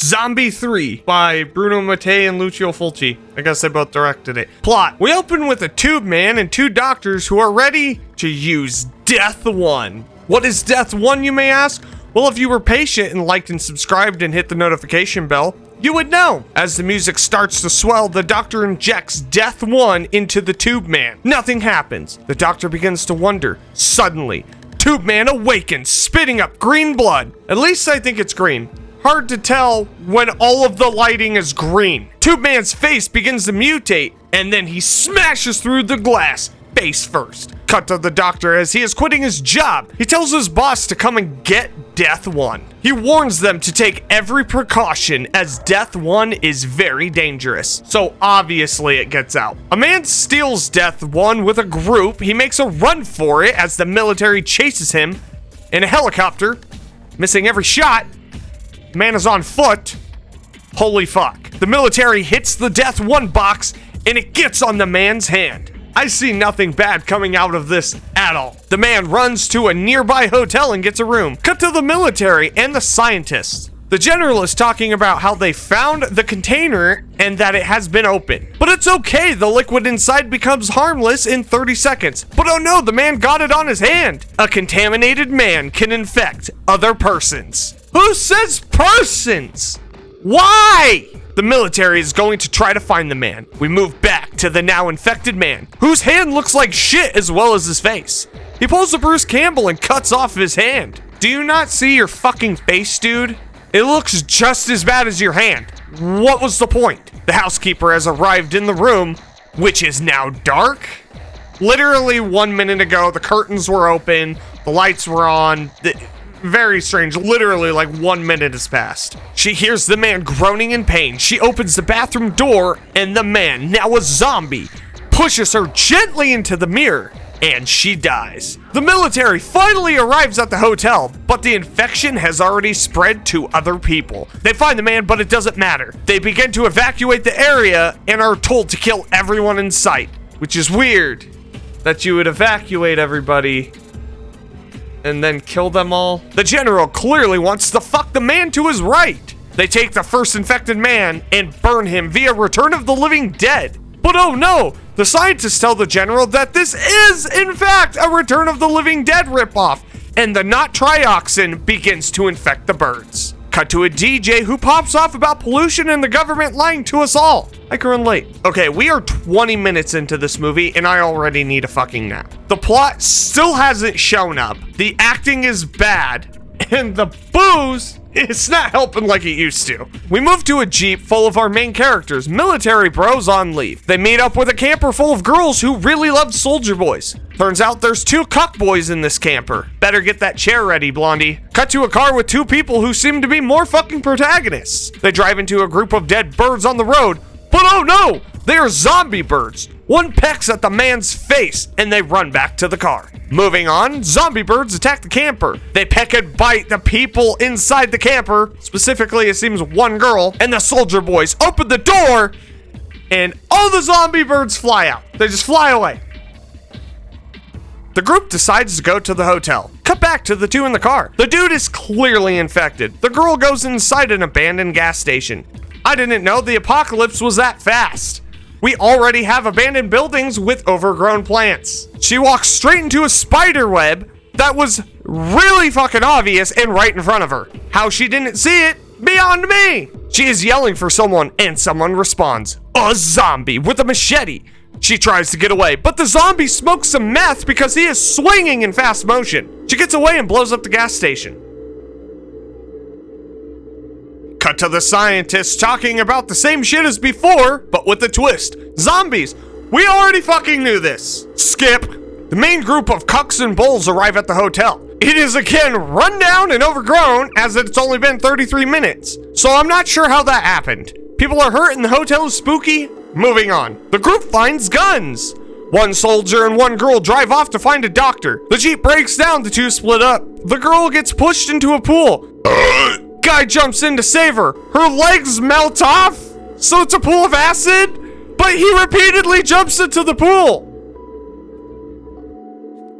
Zombie 3 by Bruno Mattei and Lucio Fulci. I guess they both directed it. Plot. We open with a tube man and 2 doctors who are ready to use Death 1. What is Death 1, you may ask? Well, if you were patient and liked and subscribed and hit the notification bell, you would know. As the music starts to swell, the doctor injects Death 1 into the tube man. Nothing happens. The doctor begins to wonder. Suddenly, Tube Man awakens, spitting up green blood. At least I think it's green. Hard to tell when all of the lighting is green. Tube Man's face begins to mutate, and then he smashes through the glass, face first. Cut to the doctor as he is quitting his job. He tells his boss to come and get Death 1. He warns them to take every precaution as Death 1 is very dangerous. So obviously it gets out. A man steals Death 1 with a group. He makes a run for it as the military chases him in a helicopter, missing every shot. The man is on foot. Holy fuck. The military hits the Death 1 box and it gets on the man's hand. I see nothing bad coming out of this at all. The man runs to a nearby hotel and gets a room. Cut to the military and the scientists. The general is talking about how they found the container and that it has been opened. But it's okay, the liquid inside becomes harmless in 30 seconds. But oh no, the man got it on his hand. A contaminated man can infect other persons. Who says persons? Why? The military is going to try to find the man. We move back to the now infected man, whose hand looks like shit as well as his face. He pulls a Bruce Campbell and cuts off his hand. Do you not see your fucking face, dude? It looks just as bad as your hand. What was the point? The housekeeper has arrived in the room, which is now dark. Literally 1 minute ago, the curtains were open, the lights were on. Very strange. Literally like 1 minute has passed. She hears the man groaning in pain. She opens the bathroom door and the man, now a zombie, pushes her gently into the mirror and she dies. The military finally arrives at the hotel, but the infection has already spread to other people. They find the man, but it doesn't matter. They begin to evacuate the area and are told to kill everyone in sight, which is weird that you would evacuate everybody and then kill them all. The general clearly wants to fuck the man to his right. They take the first infected man and burn him via Return of the Living Dead. But oh no, the scientists tell the general that this is, in fact, a Return of the Living Dead ripoff, and the not trioxin begins to infect the birds. Cut to a DJ who pops off about pollution and the government lying to us all. I can relate. Okay, we are 20 minutes into this movie and I already need a fucking nap. The plot still hasn't shown up. The acting is bad and the booze, it's not helping like it used to. We move to a Jeep full of our main characters, military bros on leave. They meet up with a camper full of girls who really love Soldier Boys. Turns out there's 2 cuck boys in this camper. Better get that chair ready, Blondie. Cut to a car with 2 people who seem to be more fucking protagonists. They drive into a group of dead birds on the road, but oh no, they are zombie birds. One pecks at the man's face and they run back to the car. Moving on, zombie birds attack the camper. They peck and bite the people inside the camper. Specifically, it seems one girl. And the Soldier Boys open the door and all the zombie birds fly out. They just fly away. The group decides to go to the hotel. Cut back to the 2 in the car. The dude is clearly infected. The girl goes inside an abandoned gas station. I didn't know the apocalypse was that fast. We already have abandoned buildings with overgrown plants. She walks straight into a spider web that was really fucking obvious and right in front of her. How she didn't see it, beyond me. She is yelling for someone and someone responds. A zombie with a machete. She tries to get away, but the zombie smokes some meth because he is swinging in fast motion. She gets away and blows up the gas station. Cut to the scientists talking about the same shit as before, but with a twist. Zombies. We already fucking knew this. Skip. The main group of cucks and bulls arrive at the hotel. It is again run down and overgrown as it's only been 33 minutes. So I'm not sure how that happened. People are hurt and the hotel is spooky. Moving on. The group finds guns. One soldier and one girl drive off to find a doctor. The Jeep breaks down, the 2 split up. The girl gets pushed into a pool. Guy jumps in to save her. Her legs melt off, so it's a pool of acid, but he repeatedly jumps into the pool.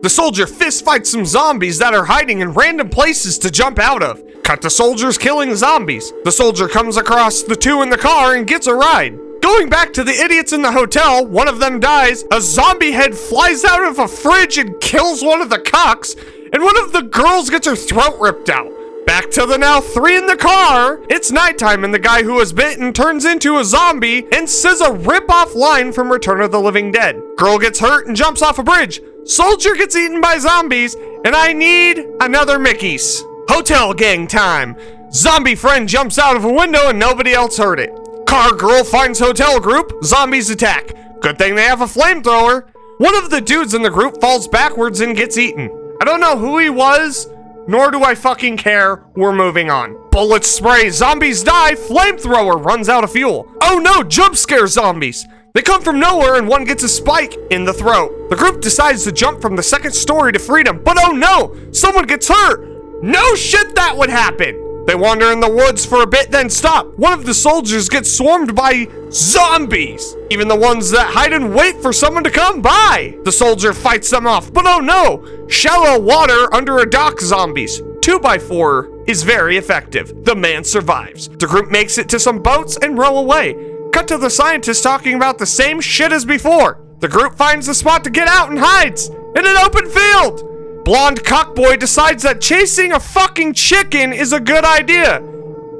The soldier fist fights some zombies that are hiding in random places to jump out of. Cut to soldiers killing zombies. The soldier comes across the two in the car and gets a ride. Going back to the idiots in the hotel, one of them dies, a zombie head flies out of a fridge and kills one of the cocks, and one of the girls gets her throat ripped out. Back to the now three in the car. It's nighttime and the guy who was bitten turns into a zombie and says a rip-off line from Return of the Living Dead. Girl gets hurt and jumps off a bridge. Soldier gets eaten by zombies, and I need another Mickey's. Hotel gang time. Zombie friend jumps out of a window and nobody else heard it. Car girl finds hotel group. Zombies attack. Good thing they have a flamethrower. One of the dudes in the group falls backwards and gets eaten. I don't know who he was, nor do I fucking care. We're moving on. Bullets spray. Zombies die. Flamethrower runs out of fuel. Oh no, jump scare zombies. They come from nowhere and one gets a spike in the throat. The group decides to jump from the second story to freedom, but oh no, someone gets hurt. No shit that would happen. They wander in the woods for a bit, then stop. One of the soldiers gets swarmed by zombies, even the ones that hide and wait for someone to come by. The soldier fights them off, but oh no, shallow water under a dock zombies. 2x4 is very effective. The man survives. The group makes it to some boats and row away. Cut to the scientists talking about the same shit as before. The group finds a spot to get out and hides in an open field. Blonde cockboy decides that chasing a fucking chicken is a good idea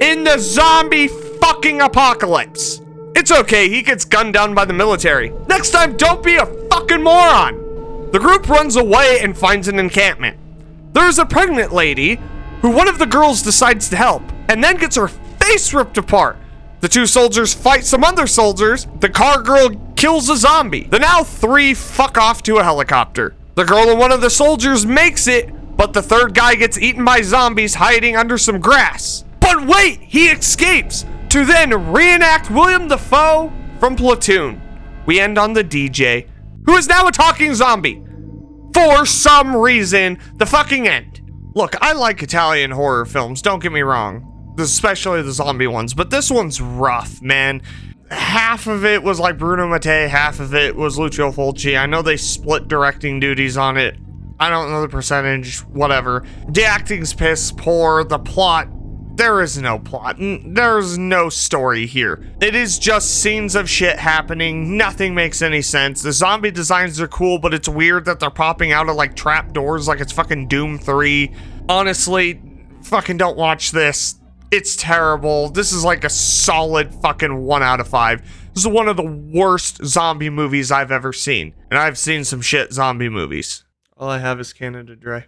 in the zombie fucking apocalypse. It's okay, he gets gunned down by the military. Next time, don't be a fucking moron. The group runs away and finds an encampment. There's a pregnant lady who one of the girls decides to help and then gets her face ripped apart. The two soldiers fight some other soldiers. The car girl kills a zombie. The now three fuck off to a helicopter. The girl and one of the soldiers makes it, but the third guy gets eaten by zombies hiding under some grass. But wait, he escapes to then reenact William Dafoe from Platoon. We end on the DJ, who is now a talking zombie. For some reason, the fucking end. Look, I like Italian horror films, don't get me wrong, especially the zombie ones, but this one's rough, man. Half of it was like Bruno Mattei, half of it was Lucio Fulci. I know they split directing duties on it. I don't know the percentage, whatever. The acting's piss poor, the plot, there is no plot. There's no story here. It is just scenes of shit happening. Nothing makes any sense. The zombie designs are cool, but it's weird that they're popping out of like trap doors like it's fucking Doom 3. Honestly, fucking don't watch this. It's terrible. This is like a solid fucking 1 out of 5. This is one of the worst zombie movies I've ever seen. And I've seen some shit zombie movies. All I have is Canada Dry.